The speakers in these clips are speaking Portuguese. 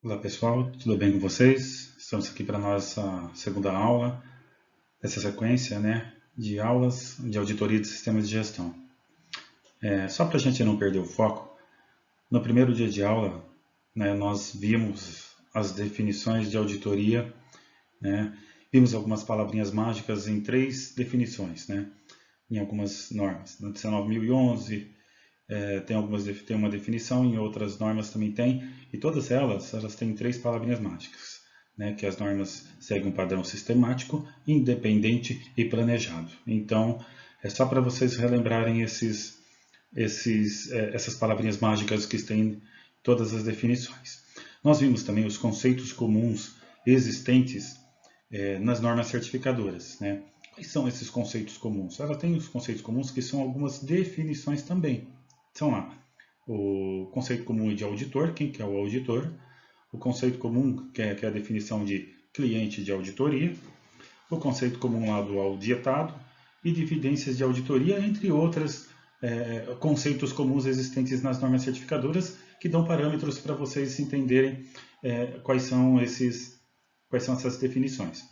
Olá pessoal, tudo bem com vocês? Estamos aqui para a nossa segunda aula dessa sequência, de aulas de auditoria de sistemas de gestão. Só para a gente não perder o foco, no primeiro dia de aula, nós vimos as definições de auditoria, vimos algumas palavrinhas mágicas em três definições, em algumas normas. Na 19.011, tem uma definição, em outras normas também tem, e todas elas têm três palavrinhas mágicas, que as normas seguem um padrão sistemático, independente e planejado. Então, é só para vocês relembrarem essas palavrinhas mágicas que têm em todas as definições. Nós vimos também os conceitos comuns existentes nas normas certificadoras. Quais são esses conceitos comuns? Ela tem os conceitos comuns que são algumas definições também. São lá o conceito comum de auditor, quem que é o auditor, o conceito comum, que é a definição de cliente de auditoria, o conceito comum lá do auditado e de evidências de auditoria, entre outros conceitos comuns existentes nas normas certificadoras, que dão parâmetros para vocês entenderem quais são essas definições.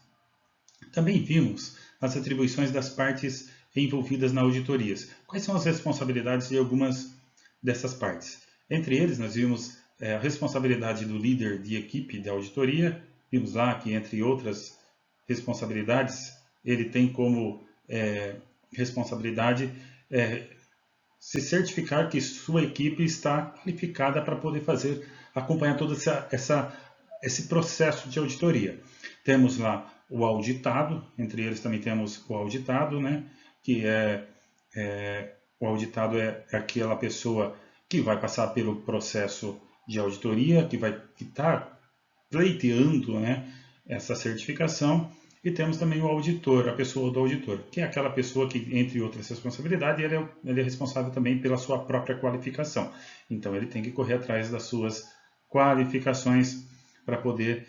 Também vimos as atribuições das partes envolvidas na auditorias. Quais são as responsabilidades de algumas dessas partes? Entre eles, nós vimos a responsabilidade do líder de equipe de auditoria. Vimos lá que, entre outras responsabilidades, ele tem como responsabilidade se certificar que sua equipe está qualificada para poder acompanhar todo esse processo de auditoria. Temos lá o auditado, entre eles também temos o auditado, que o auditado é aquela pessoa que vai passar pelo processo de auditoria, que está pleiteando essa certificação. E temos também o auditor, a pessoa do auditor, que é aquela pessoa que, entre outras responsabilidades, ele é responsável também pela sua própria qualificação. Então, ele tem que correr atrás das suas qualificações para poder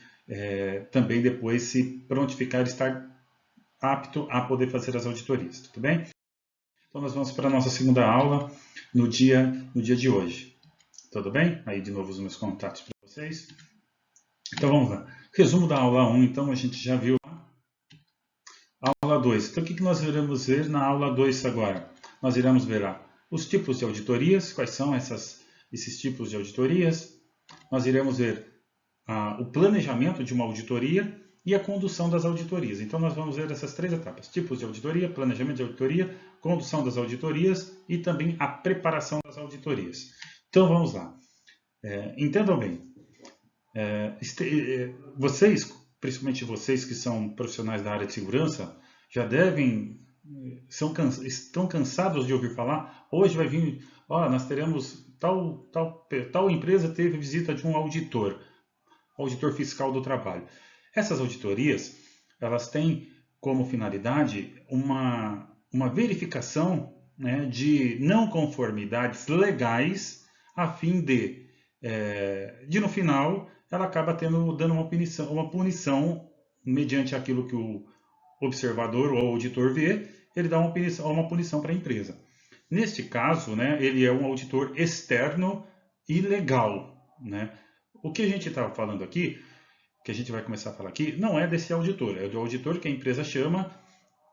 também depois se prontificar e estar apto a poder fazer as auditorias, tudo bem? Então, nós vamos para a nossa segunda aula no dia de hoje, tudo bem? Aí, de novo, os meus contatos para vocês. Então, vamos lá. Resumo da aula 1, então, a gente já viu aula 2. Então, o que nós iremos ver na aula 2 agora? Nós iremos ver lá os tipos de auditorias, quais são esses tipos de auditorias. Nós iremos ver o planejamento de uma auditoria e a condução das auditorias. Então, nós vamos ver essas três etapas: tipos de auditoria, planejamento de auditoria, condução das auditorias e também a preparação das auditorias. Então, vamos lá. Entendam bem. Vocês, principalmente vocês que são profissionais da área de segurança, já estão cansados de ouvir falar, hoje vai vir, nós teremos tal empresa teve visita de um auditor fiscal do trabalho. Essas auditorias, elas têm como finalidade uma verificação de não conformidades legais, a fim de no final, ela acaba dando uma punição mediante aquilo que o observador ou auditor vê, ele dá uma punição para a empresa. Neste caso, ele é um auditor externo e legal. O que a gente está falando aqui, que a gente vai começar a falar aqui, não é desse auditor, é do auditor que a empresa chama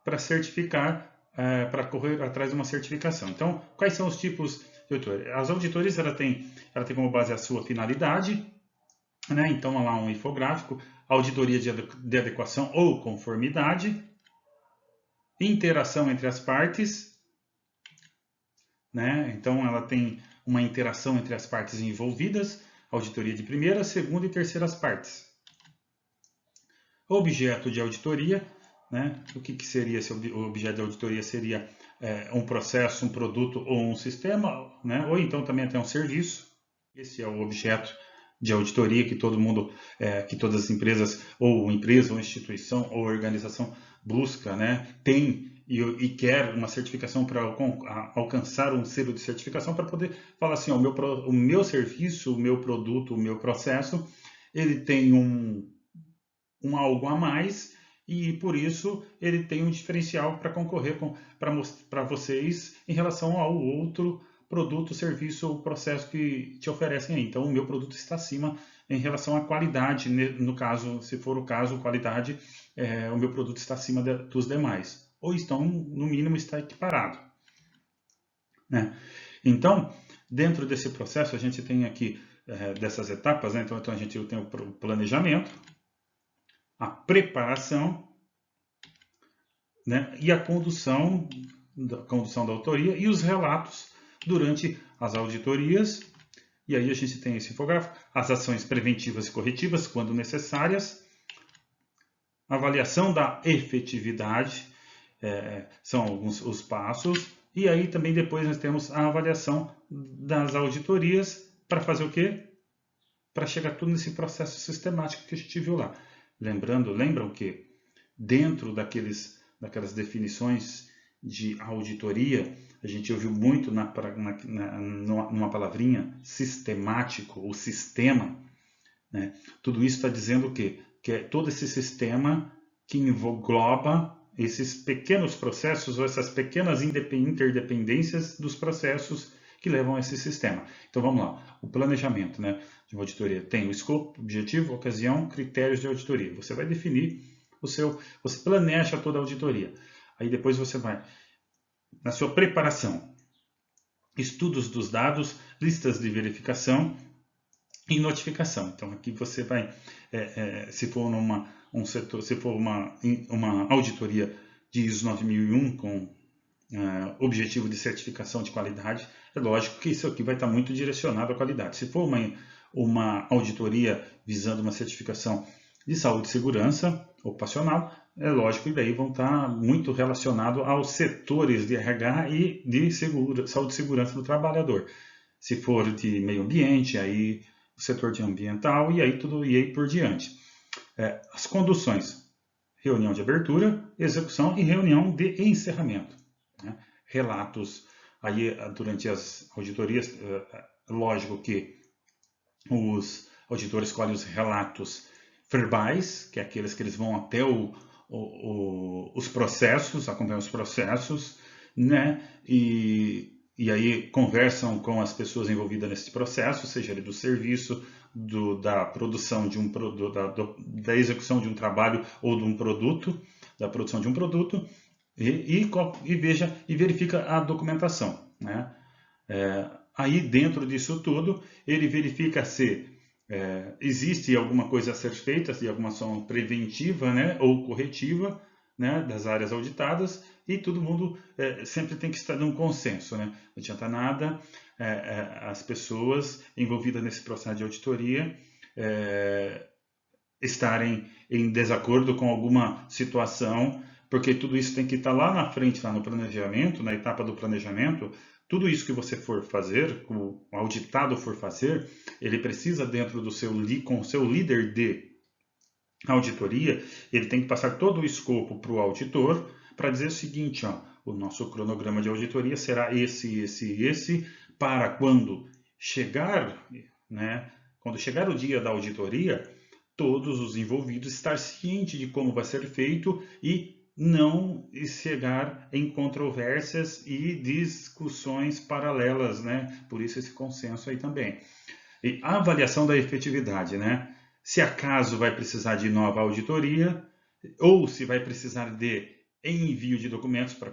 para certificar, para correr atrás de uma certificação. Então, quais são os tipos de auditor? As auditorias, ela tem como base a sua finalidade, então, lá um infográfico, auditoria de adequação ou conformidade, interação entre as partes, então ela tem uma interação entre as partes envolvidas, auditoria de primeira, segunda e terceiras partes. Objeto de auditoria, o que seria esse objeto de auditoria? Seria um processo, um produto ou um sistema, ou então também até um serviço. Esse é o objeto de auditoria que todo mundo, que todas as empresas, ou empresa, ou instituição, ou organização busca, tem e quer uma certificação para alcançar um selo de certificação para poder falar assim, o meu serviço, o meu produto, o meu processo, ele tem um algo a mais e por isso ele tem um diferencial para concorrer para vocês em relação ao outro produto, serviço ou processo que te oferecem aí. Então, o meu produto está acima em relação à qualidade, no caso, se for o caso, qualidade, o meu produto está acima dos demais, ou estão, no mínimo, está equiparado, né? Então, dentro desse processo, a gente tem aqui dessas etapas, né? Então a gente tem o planejamento, a preparação, né? E a condução da autoria e os relatos durante as auditorias. E aí a gente tem esse infográfico, as ações preventivas e corretivas, quando necessárias, avaliação da efetividade, são alguns os passos, e aí também depois nós temos a avaliação das auditorias, para fazer o quê? Para chegar tudo nesse processo sistemático que a gente viu lá. Lembram que dentro daquelas definições de auditoria, a gente ouviu muito numa palavrinha sistemático, ou sistema, né? Tudo isso está dizendo o quê? Que é todo esse sistema que engloba esses pequenos processos ou essas pequenas interdependências dos processos que levam a esse sistema. Então vamos lá, o planejamento, né, de uma auditoria tem o escopo, objetivo, ocasião, critérios de auditoria. Você vai definir você planeja toda a auditoria. Aí depois você vai na sua preparação, estudos dos dados, listas de verificação e notificação. Então aqui você vai, se for se for uma auditoria de ISO 9001 com objetivo de certificação de qualidade, é lógico que isso aqui vai estar muito direcionado à qualidade. Se for uma auditoria visando uma certificação de saúde e segurança ocupacional, é lógico que daí vão estar muito relacionados aos setores de RH e de saúde e segurança do trabalhador. Se for de meio ambiente, aí o setor de ambiental e aí por diante. As conduções, reunião de abertura, execução e reunião de encerramento, né? Relatos, aí durante as auditorias, lógico que os auditores escolhem os relatos verbais, que é aqueles que eles vão até os processos, acompanham os processos, né? E aí conversam com as pessoas envolvidas nesse processo, seja ele do serviço, da produção de um produto, da execução de um trabalho ou de um produto, da produção de um produto, e verifica a documentação, né? Aí dentro disso tudo, ele verifica se existe alguma coisa a ser feita, se alguma ação preventiva, né, ou corretiva, né, das áreas auditadas, e todo mundo sempre tem que estar num consenso, né? Não adianta nada as pessoas envolvidas nesse processo de auditoria estarem em desacordo com alguma situação, porque tudo isso tem que estar lá na frente, lá no planejamento, na etapa do planejamento. Tudo isso que você for fazer, o auditado for fazer, ele precisa dentro com o seu líder de auditoria, ele tem que passar todo o escopo para o auditor, para dizer o seguinte, ó, o nosso cronograma de auditoria será esse, para quando chegar, né, quando chegar o dia da auditoria, todos os envolvidos estar cientes de como vai ser feito e não chegar em controvérsias e discussões paralelas, né? Por isso esse consenso aí também. E a avaliação da efetividade, né? Se acaso vai precisar de nova auditoria ou se vai precisar de envio de documentos para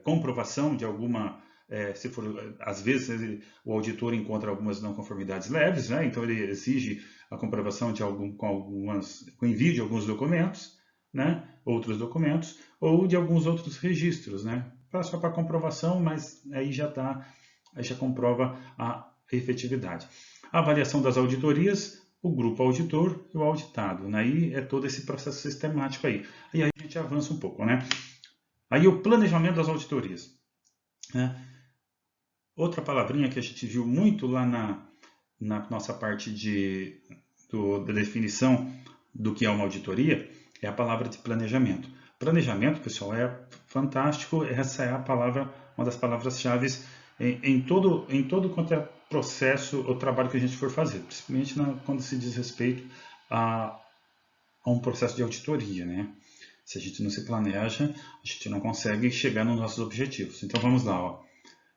comprovação de alguma, se for, às vezes o auditor encontra algumas não conformidades leves, né? Então ele exige a comprovação de com envio de alguns documentos, né? Outros documentos, ou de alguns outros registros, né? Só para comprovação, mas aí já comprova a efetividade. A avaliação das auditorias, o grupo auditor e o auditado, né? Aí é todo esse processo sistemático aí. E aí a gente avança um pouco, né? Aí o planejamento das auditorias, né? Outra palavrinha que a gente viu muito lá na nossa parte da definição do que é uma auditoria é a palavra de planejamento. Planejamento, pessoal, é fantástico. Essa é uma das palavras-chave em todo quanto é processo ou trabalho que a gente for fazer, principalmente quando se diz respeito a um processo de auditoria, né? Se a gente não se planeja, a gente não consegue chegar nos nossos objetivos. Então vamos lá, ó.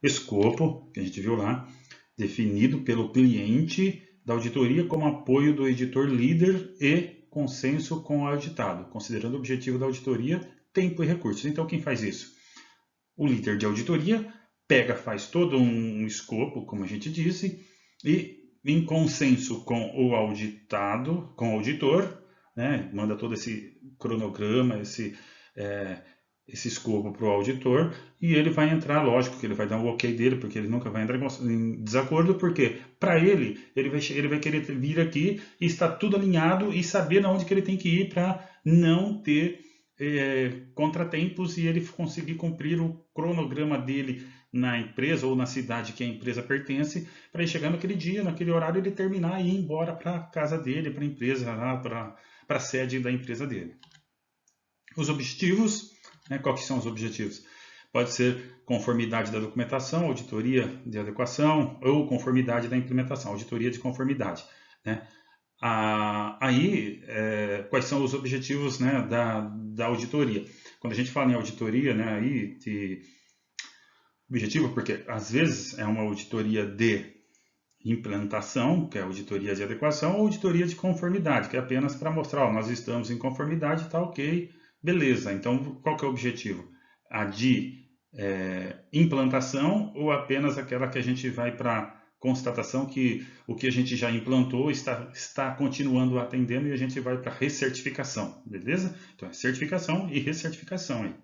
Escopo, que a gente viu lá, definido pelo cliente da auditoria como apoio do editor líder e consenso com o auditado, considerando o objetivo da auditoria, tempo e recursos. Então, quem faz isso? O líder de auditoria faz todo um escopo, como a gente disse, e em consenso com o auditado, com o auditor, né, manda todo esse cronograma, esse escopo para o auditor, e ele vai entrar, lógico que ele vai dar um ok dele, porque ele nunca vai entrar em desacordo, porque para ele vai querer vir aqui e estar tudo alinhado e saber aonde que ele tem que ir para não ter contratempos e ele conseguir cumprir o cronograma dele na empresa ou na cidade que a empresa pertence, para ele chegar naquele dia, naquele horário, ele terminar e ir embora para a casa dele, para a empresa, para a sede da empresa dele. Os objetivos, né, quais são os objetivos? Pode ser conformidade da documentação, auditoria de adequação ou conformidade da implementação, auditoria de conformidade, né? Quais são os objetivos, né, da auditoria? Quando a gente fala em auditoria, né, objetivo, porque às vezes é uma auditoria de implantação, que é a auditoria de adequação, ou auditoria de conformidade, que é apenas para mostrar, ó, nós estamos em conformidade, está ok, beleza. Então, qual que é o objetivo? A de implantação ou apenas aquela que a gente vai para constatação que o que a gente já implantou está continuando atendendo e a gente vai para recertificação, beleza? Então, é certificação e recertificação aí.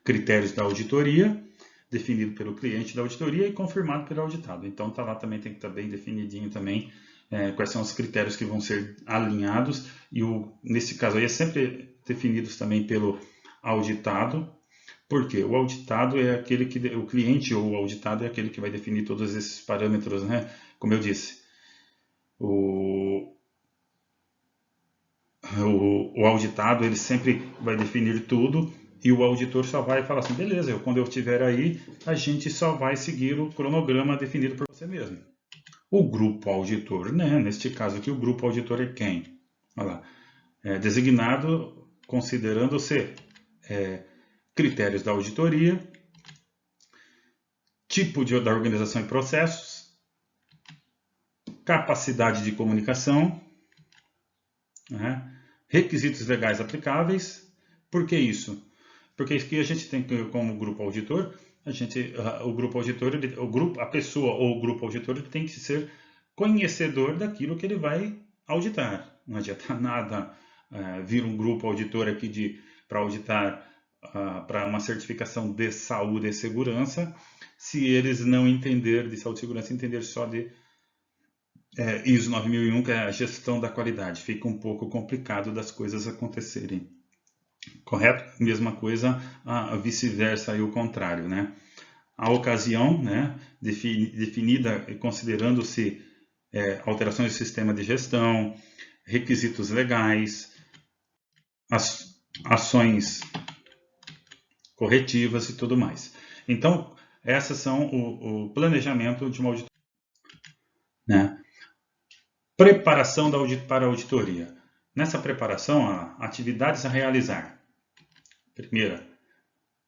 Critérios da auditoria, definido pelo cliente da auditoria e confirmado pelo auditado. Então, tá lá também, tem que estar bem definidinho também quais são os critérios que vão ser alinhados e nesse caso aí é sempre definidos também pelo auditado, porque o auditado é aquele que, o cliente ou o auditado é aquele que vai definir todos esses parâmetros, né? Como eu disse, o auditado ele sempre vai definir tudo e o auditor só vai falar assim, beleza, quando eu estiver aí, a gente só vai seguir o cronograma definido por você mesmo. O grupo auditor, né? Neste caso aqui, o grupo auditor é quem? Olha lá, designado considerando-se critérios da auditoria, tipo da organização e processos, capacidade de comunicação, né? Requisitos legais aplicáveis. Por que isso? Porque aqui a gente tem como grupo auditor, a pessoa ou o grupo auditor ele tem que ser conhecedor daquilo que ele vai auditar. Não adianta nada vir um grupo auditor aqui para auditar para uma certificação de saúde e segurança, se eles não entender de saúde e segurança, entender só de ISO 9001, que é a gestão da qualidade. Fica um pouco complicado das coisas acontecerem. Correto? Mesma coisa, vice-versa e o contrário, né? A ocasião, né, definida considerando-se alterações do sistema de gestão, requisitos legais, ações corretivas e tudo mais. Então, essas são o planejamento de uma auditoria, né? Preparação para a auditoria. Nessa preparação, atividades a realizar. Primeira,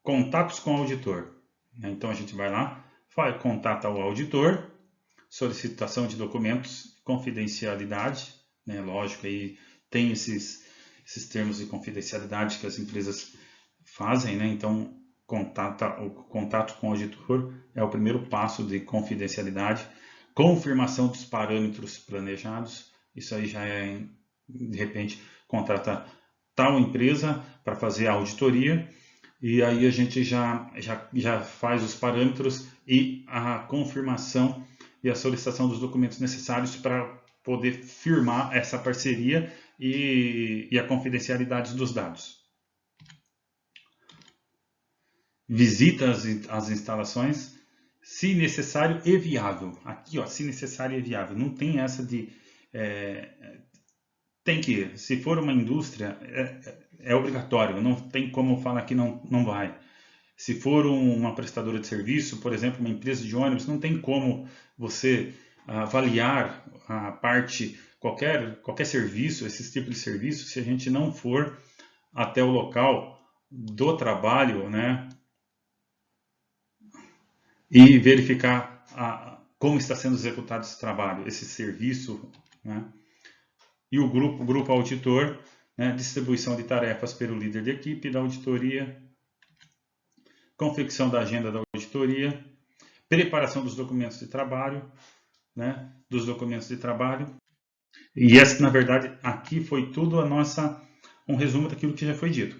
contatos com o auditor. Então, a gente vai lá, contata o auditor, solicitação de documentos, confidencialidade, né? Lógico, aí tem esses termos de confidencialidade que as empresas fazem, né? Então, o contato com o auditor é o primeiro passo de confidencialidade. Confirmação dos parâmetros planejados, isso aí já é, de repente, contrata tal empresa para fazer a auditoria, e aí a gente já faz os parâmetros e a confirmação e a solicitação dos documentos necessários para poder firmar essa parceria e a confidencialidade dos dados. Visita as instalações, se necessário e viável. Aqui, ó, se necessário e viável. Não tem essa de... tem que ir. Se for uma indústria, é obrigatório. Não tem como falar que não vai. Se for uma prestadora de serviço, por exemplo, uma empresa de ônibus, não tem como você avaliar a parte, qualquer serviço, esse tipo de serviço, se a gente não for até o local do trabalho, né? E verificar como está sendo executado esse trabalho, esse serviço, né? E o grupo auditor, né? Distribuição de tarefas pelo líder de equipe da auditoria, confecção da agenda da auditoria, preparação dos documentos de trabalho, né? Dos documentos de trabalho. E essa, na verdade, aqui foi tudo um resumo daquilo que já foi dito.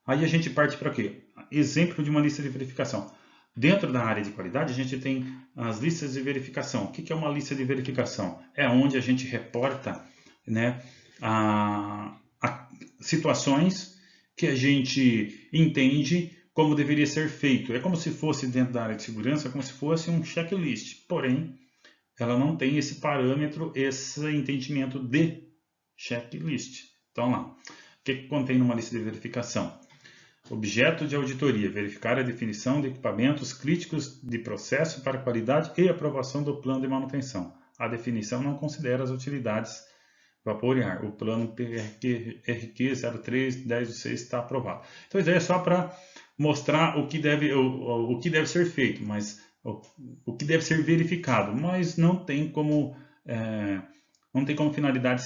Aí a gente parte para quê? Exemplo de uma lista de verificação. Dentro da área de qualidade, a gente tem as listas de verificação. O que é uma lista de verificação? É onde a gente reporta, né, a situações que a gente entende como deveria ser feito. É como se fosse, dentro da área de segurança, como se fosse um checklist. Porém, ela não tem esse parâmetro, esse entendimento de checklist. Então, lá. O que contém numa lista de verificação? Objeto de auditoria: verificar a definição de equipamentos críticos de processo para qualidade e aprovação do plano de manutenção. A definição não considera as utilidades vapor e ar. O plano PRQ 03/10/6 está aprovado. Então, a ideia é só para mostrar o que deve ser feito, mas o que deve ser verificado, mas não tem como finalidade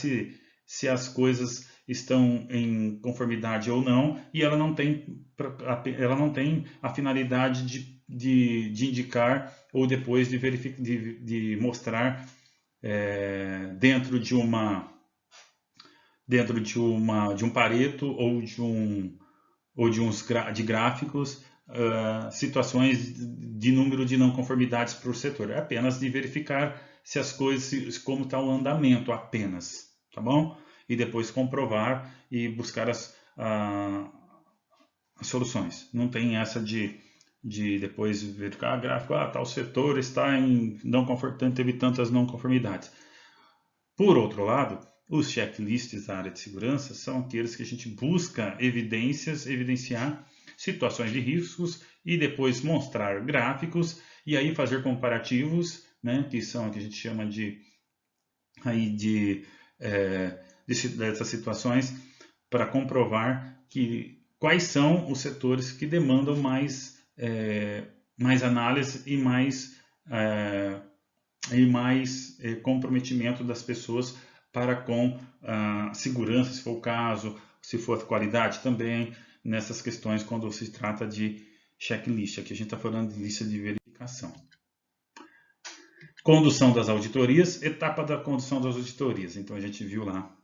se as coisas estão em conformidade ou não, e ela não tem a finalidade de indicar ou depois de mostrar dentro de um Pareto ou de gráficos situações de número de não conformidades por setor. É apenas de verificar se as coisas, como está o andamento apenas, tá bom? E depois comprovar e buscar as soluções. Não tem essa de depois verificar gráfico, tal setor está em não conformidade, teve tantas não conformidades. Por outro lado, os checklists da área de segurança são aqueles que a gente busca evidenciar situações de riscos e depois mostrar gráficos e aí fazer comparativos, né, que são o que a gente chama dessas situações para comprovar quais são os setores que demandam mais análise e mais comprometimento das pessoas para com segurança, se for o caso, se for qualidade também, nessas questões quando se trata de checklist. Aqui a gente está falando de lista de verificação. Condução das auditorias, etapa da condução das auditorias. Então a gente viu lá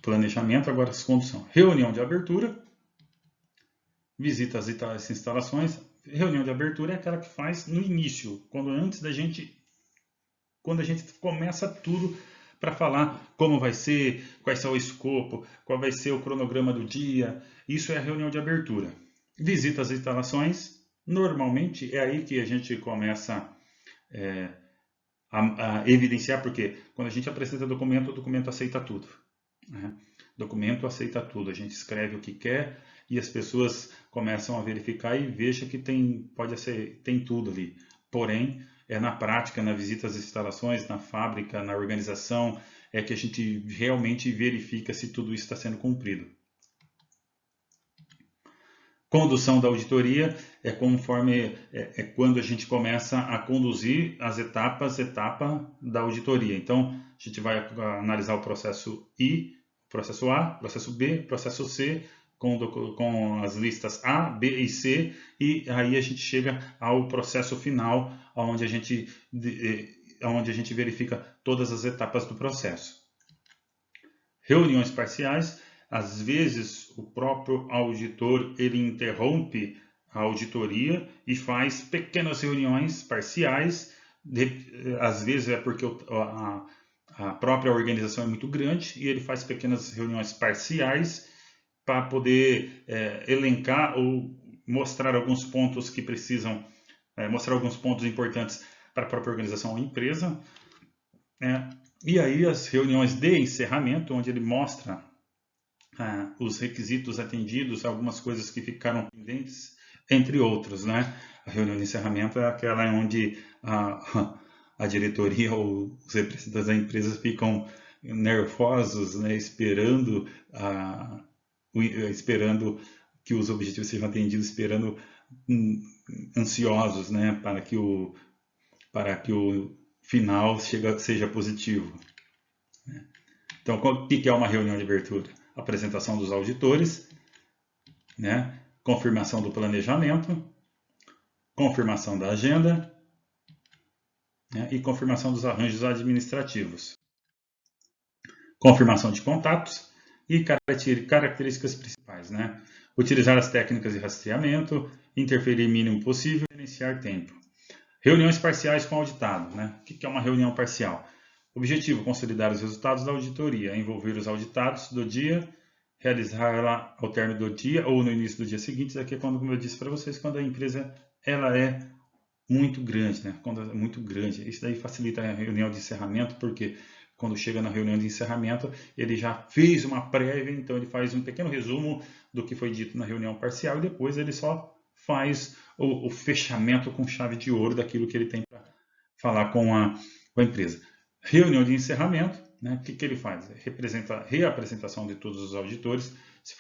planejamento, agora a condução. Reunião de abertura, visita às instalações. Reunião de abertura é aquela que faz no início, quando a gente começa tudo para falar como vai ser, quais são o escopo, qual vai ser o cronograma do dia. Isso é a reunião de abertura. Visita às instalações. Normalmente é aí que a gente começa a evidenciar, porque quando a gente apresenta documento, o documento aceita tudo. Né? Documento aceita tudo. A gente escreve o que quer e as pessoas começam a verificar e vejam que tem tudo ali. Porém, na prática, na visita às instalações, na fábrica, na organização, é que a gente realmente verifica se tudo isso está sendo cumprido. Condução da auditoria é quando a gente começa a conduzir as etapa da auditoria. Então, a gente vai analisar o processo I, processo A, processo B, processo C, com as listas A, B e C, e aí a gente chega ao processo final, onde a gente verifica todas as etapas do processo. Reuniões parciais. Às vezes, o próprio auditor ele interrompe a auditoria e faz pequenas reuniões parciais. Às vezes é porque a própria organização é muito grande e ele faz pequenas reuniões parciais para poder elencar ou mostrar alguns pontos que precisam, mostrar alguns pontos importantes para a própria organização ou empresa. E aí as reuniões de encerramento, onde ele mostra os requisitos atendidos, algumas coisas que ficaram pendentes, entre outros, né? A reunião de encerramento é aquela onde a diretoria ou os representantes da empresa ficam nervosos, né? Esperando que os objetivos sejam atendidos, esperando ansiosos, né, para que o final seja positivo. Então, o que é uma reunião de abertura? Apresentação dos auditores, né, confirmação do planejamento, confirmação da agenda, né, e confirmação dos arranjos administrativos. Confirmação de contatos e características principais, né? Utilizar as técnicas de rastreamento, interferir o mínimo possível e iniciar tempo. Reuniões parciais com auditado, né? O que é uma reunião parcial? Objetivo: consolidar os resultados da auditoria, envolver os auditados do dia, realizá-la ao término do dia ou no início do dia seguinte. Isso aqui é quando, como eu disse para vocês, quando a empresa ela é muito grande, né? Quando é muito grande. Isso daí facilita a reunião de encerramento, porque quando chega na reunião de encerramento, ele já fez uma prévia, então ele faz um pequeno resumo do que foi dito na reunião parcial e depois ele só faz o fechamento com chave de ouro daquilo que ele tem para falar com a empresa. Reunião de encerramento, né? O que ele faz? Representa a reapresentação de todos os auditores, se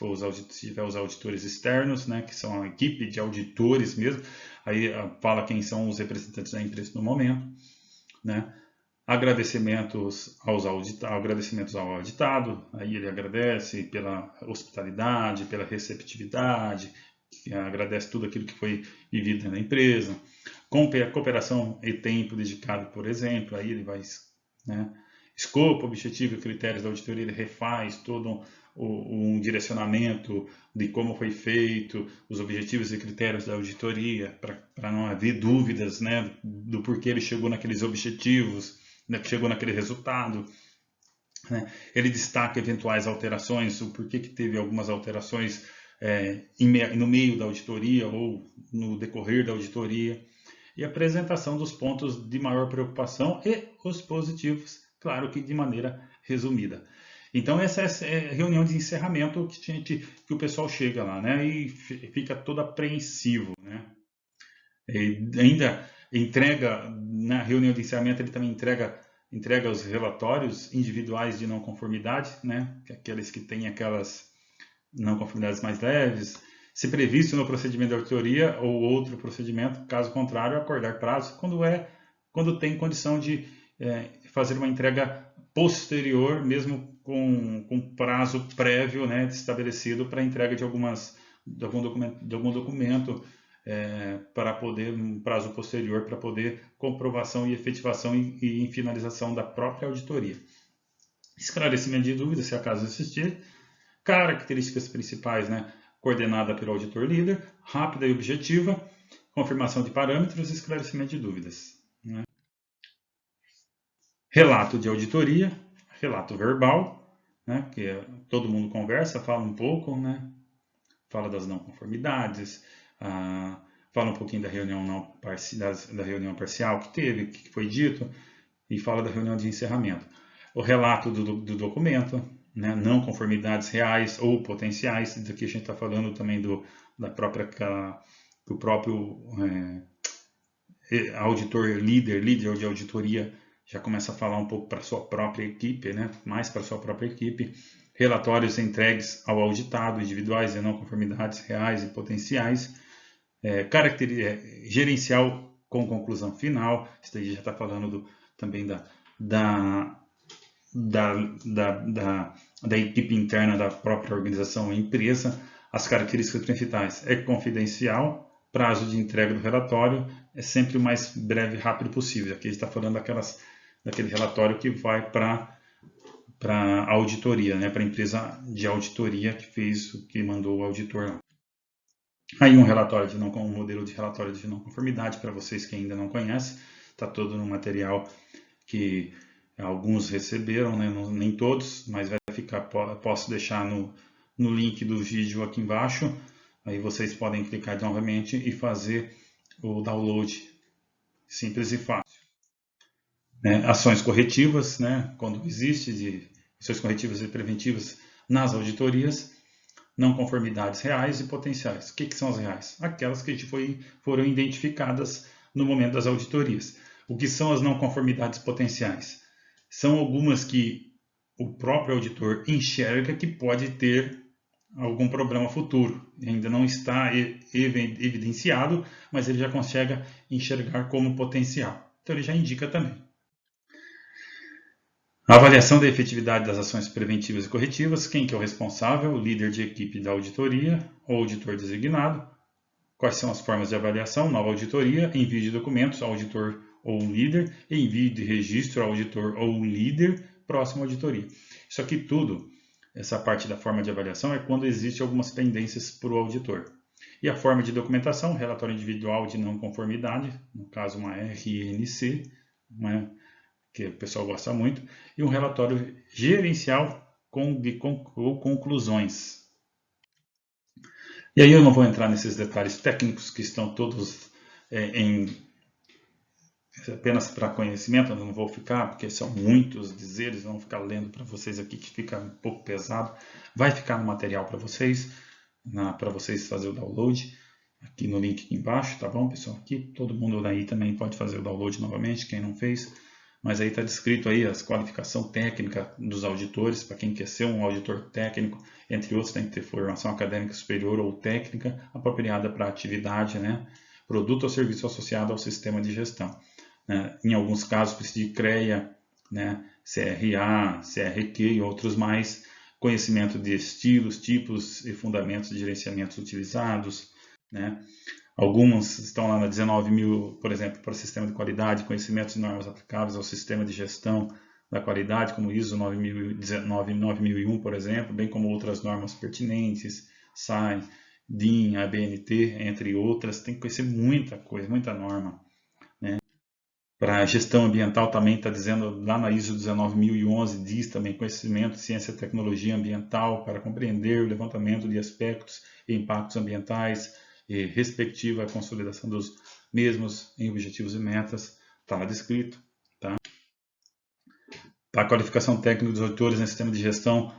tiver os auditores externos, né, que são a equipe de auditores mesmo, aí fala quem são os representantes da empresa no momento, né? Agradecimentos ao auditado, aí ele agradece pela hospitalidade, pela receptividade, agradece tudo aquilo que foi vivido na empresa, cooperação e tempo dedicado, por exemplo, aí ele vai, né? Escopo, objetivo e critérios da auditoria, ele refaz todo um direcionamento de como foi feito, os objetivos e critérios da auditoria, para não haver dúvidas, né, do porquê ele chegou naqueles objetivos, né, que chegou naquele resultado. Né? Ele destaca eventuais alterações, o porquê que teve algumas alterações no meio da auditoria ou no decorrer da auditoria. E a apresentação dos pontos de maior preocupação e os positivos, claro que de maneira resumida. Então essa é a reunião de encerramento que o pessoal chega lá, né, e fica todo apreensivo, né. E ainda entrega, na reunião de encerramento ele também entrega os relatórios individuais de não conformidade, né, aqueles que têm aquelas não conformidades mais leves, se previsto no procedimento de auditoria ou outro procedimento, caso contrário, acordar prazo, quando tem condição de fazer uma entrega posterior, mesmo com prazo prévio, né, estabelecido para entrega de algum documento para poder, um prazo posterior, para poder comprovação e efetivação e finalização da própria auditoria. Esclarecimento de dúvidas, se acaso existir. Características principais, né, coordenada pelo auditor líder, rápida e objetiva, confirmação de parâmetros e esclarecimento de dúvidas. Né? Relato de auditoria, relato verbal, né, que todo mundo conversa, fala um pouco, né, fala das não conformidades, fala um pouquinho da reunião, da reunião parcial que teve, o que foi dito, e fala da reunião de encerramento. O relato do documento, né, não conformidades reais ou potenciais, daqui a gente está falando também do próprio auditor líder de auditoria já começa a falar um pouco para a sua própria equipe, né, mais para a sua própria equipe. Relatórios entregues ao auditado, individuais e não conformidades reais e potenciais. Gerencial com conclusão final, isso daí já está falando também da equipe interna da própria organização ou empresa. As características principais é confidencial, prazo de entrega do relatório é sempre o mais breve e rápido possível. Aqui a gente está falando daquele relatório que vai para a auditoria, né, para a empresa de auditoria que mandou o auditor lá. Aí um modelo de relatório de não conformidade, para vocês que ainda não conhecem, está todo no material que alguns receberam, né? Nem todos, mas vai ficar, posso deixar no link do vídeo aqui embaixo, aí vocês podem clicar novamente e fazer o download, simples e fácil. Ações corretivas, né? Quando existe de ações corretivas e preventivas nas auditorias, não conformidades reais e potenciais. O que são as reais? Aquelas que foram identificadas no momento das auditorias. O que são as não conformidades potenciais? São algumas que o próprio auditor enxerga que pode ter algum problema futuro. Ainda não está evidenciado, mas ele já consegue enxergar como potencial. Então ele já indica também. A avaliação da efetividade das ações preventivas e corretivas. Quem que é o responsável? O líder de equipe da auditoria ou auditor designado. Quais são as formas de avaliação? Nova auditoria, envio de documentos ao auditor ou líder, envio de registro ao auditor ou líder, próxima auditoria. Isso aqui tudo, essa parte da forma de avaliação, é quando existe algumas pendências para o auditor. E a forma de documentação, relatório individual de não conformidade, no caso uma RNC, né, que o pessoal gosta muito, e um relatório gerencial de conclusões. E aí eu não vou entrar nesses detalhes técnicos que estão todos apenas para conhecimento, eu não vou ficar, porque são muitos dizeres, vão ficar lendo para vocês aqui que fica um pouco pesado. Vai ficar no material para vocês fazer o download, aqui no link aqui embaixo, tá bom, pessoal? Aqui todo mundo daí também pode fazer o download novamente, quem não fez. Mas aí está descrito aí as qualificação técnica dos auditores, para quem quer ser um auditor técnico, entre outros, tem que ter formação acadêmica superior ou técnica apropriada para a atividade, né? Produto ou serviço associado ao sistema de gestão. Né? Em alguns casos precisa de CREA, né? CRA, CRQ e outros mais, conhecimento de estilos, tipos e fundamentos de gerenciamentos utilizados, né? Algumas estão lá na 19.000, por exemplo, para o sistema de qualidade, conhecimentos e normas aplicáveis ao sistema de gestão da qualidade, como ISO 9001, por exemplo, bem como outras normas pertinentes, SAI, DIN, ABNT, entre outras. Tem que conhecer muita coisa, muita norma. Né? Para a gestão ambiental também está dizendo, lá na ISO 19.011, diz também conhecimento de ciência e tecnologia ambiental para compreender o levantamento de aspectos e impactos ambientais, e respectiva consolidação dos mesmos em objetivos e metas, está lá descrito. Tá? Para a qualificação técnica dos auditores em sistema de gestão,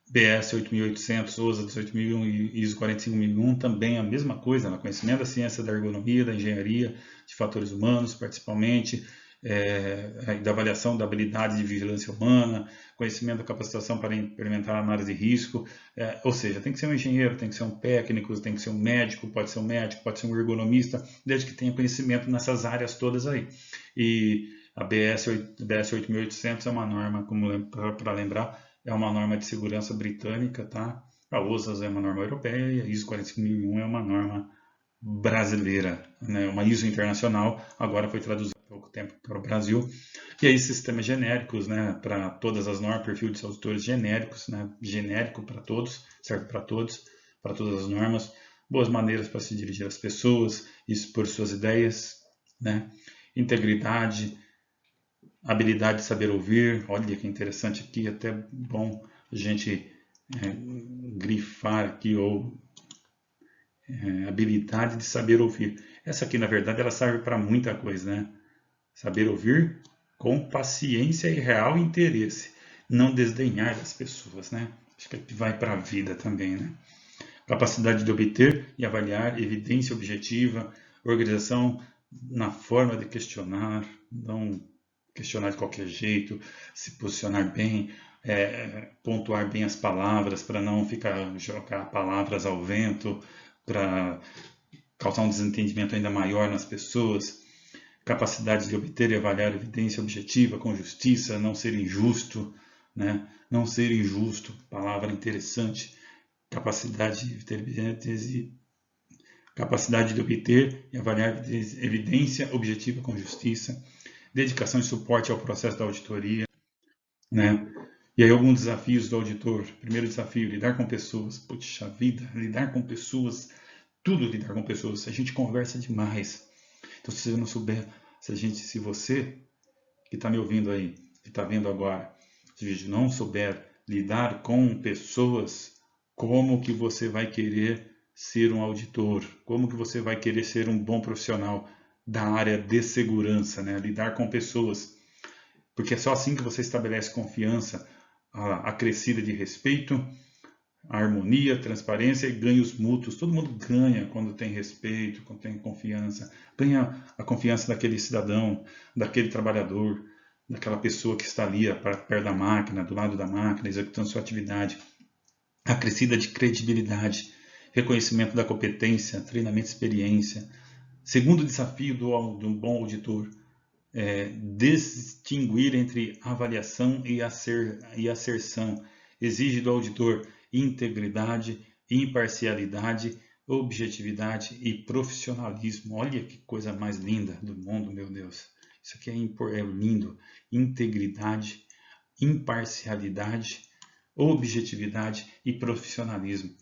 BS 8.800, OSA 18.001 e ISO 45001, também a mesma coisa, conhecimento da ciência, da ergonomia, da engenharia, de fatores humanos, principalmente, da avaliação da habilidade de vigilância humana, conhecimento da capacitação para implementar a análise de risco, ou seja, tem que ser um engenheiro, tem que ser um técnico, tem que ser um médico, pode ser um ergonomista, desde que tenha conhecimento nessas áreas todas aí. E a BS 8.800 é uma norma, para lembrar, é uma norma de segurança britânica, tá? A OSAS é uma norma europeia e a ISO 45001 é uma norma brasileira, né? Uma ISO internacional, agora foi traduzida há pouco tempo para o Brasil. E aí sistemas genéricos, né? Para todas as normas, perfil de auditores genéricos, né? Genérico para todos, serve para todos, para todas as normas. Boas maneiras para se dirigir às pessoas, expor suas ideias, né? Integridade, habilidade de saber ouvir, olha que interessante aqui, até bom a gente grifar aqui, ou habilidade de saber ouvir. Essa aqui, na verdade, ela serve para muita coisa, né? Saber ouvir com paciência e real interesse, não desdenhar das pessoas, né? Acho que vai para a vida também, né? Capacidade de obter e avaliar evidência objetiva, organização na forma de questionar, não questionar de qualquer jeito, se posicionar bem, pontuar bem as palavras para não ficar jogar palavras ao vento, para causar um desentendimento ainda maior nas pessoas. Capacidade de obter e avaliar evidência objetiva com justiça, não ser injusto, né? Não ser injusto, palavra interessante. Capacidade de obter e avaliar evidência objetiva com justiça, dedicação e suporte ao processo da auditoria, né? E aí alguns desafios do auditor. Primeiro desafio, lidar com pessoas. Puxa vida, lidar com pessoas, tudo lidar com pessoas. A gente conversa demais. Então se você não souber, se você que está me ouvindo aí, que está vendo agora, se não souber lidar com pessoas, como que você vai querer ser um auditor? Como que você vai querer ser um bom profissional da área de segurança, né? Lidar com pessoas. Porque é só assim que você estabelece confiança, acrescida de respeito, harmonia, transparência e ganhos mútuos. Todo mundo ganha quando tem respeito, quando tem confiança. Ganha a confiança daquele cidadão, daquele trabalhador, daquela pessoa que está ali perto da máquina, do lado da máquina, executando sua atividade. acrescida de credibilidade, reconhecimento da competência, treinamento e experiência. Segundo desafio do um bom auditor, distinguir entre avaliação e asserção. Exige do auditor integridade, imparcialidade, objetividade e profissionalismo. Olha que coisa mais linda do mundo, meu Deus. Isso aqui é lindo. Integridade, imparcialidade, objetividade e profissionalismo.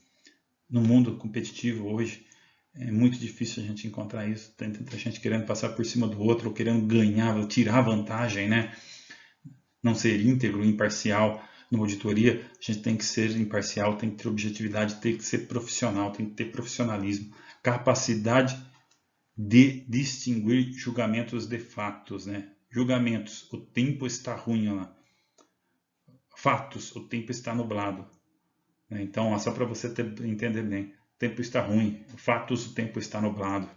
No mundo competitivo hoje, é muito difícil a gente encontrar isso. Tem tanta gente querendo passar por cima do outro, ou querendo ganhar, tirar vantagem, né? Não ser íntegro, imparcial. Numa auditoria, a gente tem que ser imparcial, tem que ter objetividade, tem que ser profissional, tem que ter profissionalismo. Capacidade de distinguir julgamentos de fatos, né? Julgamentos, o tempo está ruim lá. Fatos, o tempo está nublado. Então, só para você entender bem. O tempo está ruim. Fatos, o tempo está nublado.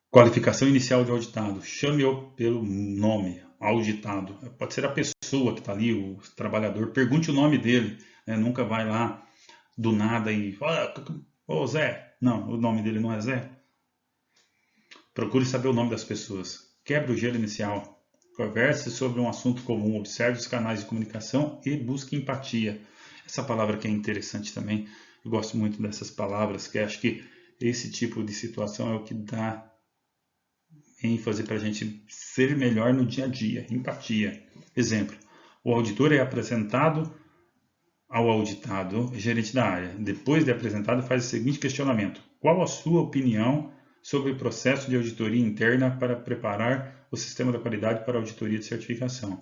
Qualificação inicial de auditado. Chame-o pelo nome, auditado. Pode ser a pessoa que está ali, o trabalhador. Pergunte o nome dele. Nunca vai lá do nada e fala, ô Zé. Não, o nome dele não é Zé. Procure saber o nome das pessoas. Quebre o gelo inicial. Converse sobre um assunto comum. Observe os canais de comunicação e busque empatia. Essa palavra que é interessante também. Eu gosto muito dessas palavras, que acho que esse tipo de situação é o que dá ênfase para a gente ser melhor no dia a dia. Empatia. Exemplo. O auditor é apresentado ao auditado, gerente da área. Depois de apresentado, faz o seguinte questionamento. Qual a sua opinião sobre o processo de auditoria interna para preparar o sistema da qualidade para a auditoria de certificação?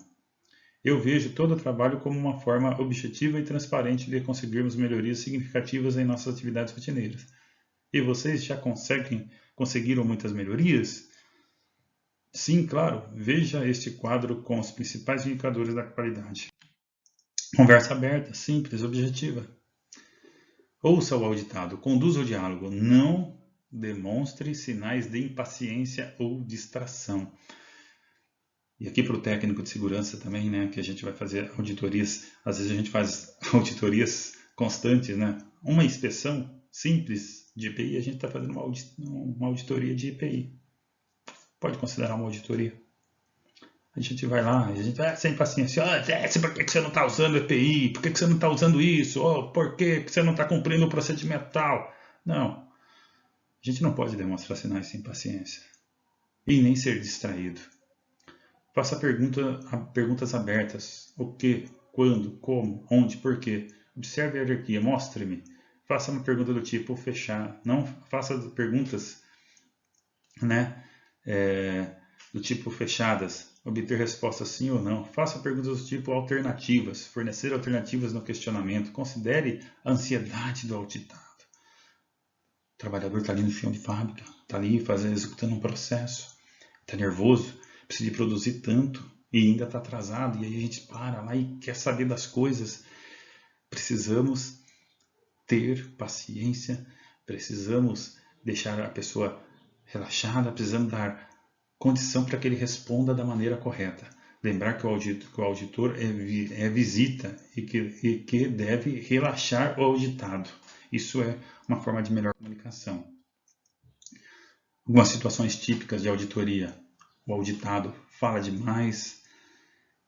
Eu vejo todo o trabalho como uma forma objetiva e transparente de conseguirmos melhorias significativas em nossas atividades rotineiras. E vocês já conseguiram muitas melhorias? Sim, claro. Veja este quadro com os principais indicadores da qualidade. Conversa aberta, simples, objetiva. Ouça o auditado, conduza o diálogo, não demonstre sinais de impaciência ou distração. E aqui para o técnico de segurança também, né, que a gente vai fazer auditorias, às vezes a gente faz auditorias constantes, né? Uma inspeção simples de EPI, a gente está fazendo uma auditoria de EPI. Pode considerar uma auditoria. A gente vai lá, a gente vai sem paciência. Por que você não está usando EPI? Por que você não está usando isso? Por que você não está cumprindo o procedimento tal? Não. A gente não pode demonstrar sinais sem paciência. E nem ser distraído. Faça perguntas abertas. O que, quando, como, onde, por quê. Observe a hierarquia, mostre-me. Faça uma pergunta do tipo fechar. Não faça perguntas, né, do tipo fechadas. Obter respostas sim ou não. Faça perguntas do tipo alternativas. Fornecer alternativas no questionamento. Considere a ansiedade do auditado. O trabalhador está ali no chão de fábrica. Está ali executando um processo. Está nervoso. Precisa de produzir tanto e ainda está atrasado, e aí a gente para lá e quer saber das coisas. Precisamos ter paciência, precisamos deixar a pessoa relaxada, precisamos dar condição para que ele responda da maneira correta. Lembrar que o auditor é visita e que deve relaxar o auditado. Isso é uma forma de melhor comunicação. Algumas situações típicas de auditoria. O auditado fala demais,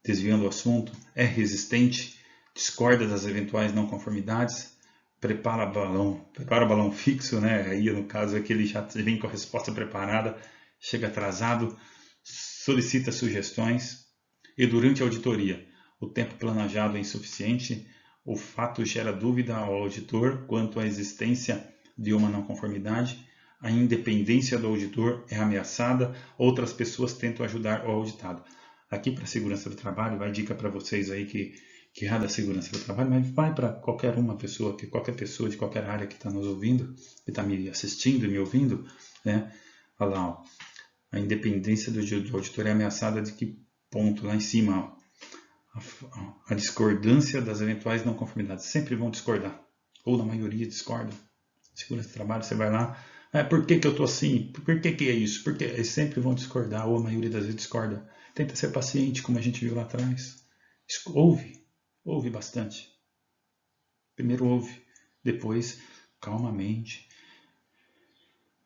desviando o assunto, é resistente, discorda das eventuais não conformidades, prepara balão fixo, né? Aí no caso é que ele já vem com a resposta preparada, chega atrasado, solicita sugestões e durante a auditoria o tempo planejado é insuficiente, o fato gera dúvida ao auditor quanto à existência de uma não conformidade, a independência do auditor é ameaçada, outras pessoas tentam ajudar o auditado. Aqui para a segurança do trabalho, vai dica para vocês aí que é da segurança do trabalho, mas vai para qualquer pessoa de qualquer área que está nos ouvindo, que está me assistindo e me ouvindo, né? Olha lá, ó. A independência do auditor é ameaçada de que ponto? Lá em cima, ó. A discordância das eventuais não conformidades. Sempre vão discordar, ou na maioria discordam. Segurança do trabalho, você vai lá, por que eu estou assim? Por que é isso? Porque eles sempre vão discordar, ou a maioria das vezes discorda. Tenta ser paciente, como a gente viu lá atrás. Ouve bastante. Primeiro ouve, depois, calmamente,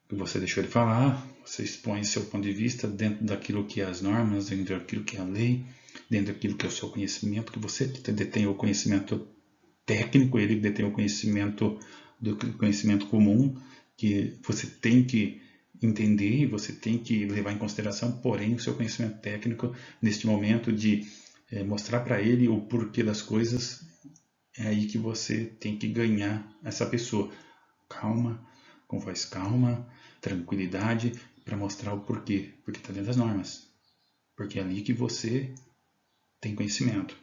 que você deixou ele falar, você expõe seu ponto de vista dentro daquilo que é as normas, dentro daquilo que é a lei, dentro daquilo que é o seu conhecimento, que você detém o conhecimento técnico, ele detém o conhecimento do conhecimento comum, que você tem que entender e você tem que levar em consideração, porém, o seu conhecimento técnico, neste momento de mostrar para ele o porquê das coisas, é aí que você tem que ganhar essa pessoa. Calma, com voz calma, tranquilidade, para mostrar o porquê. Porque está dentro das normas. Porque é ali que você tem conhecimento.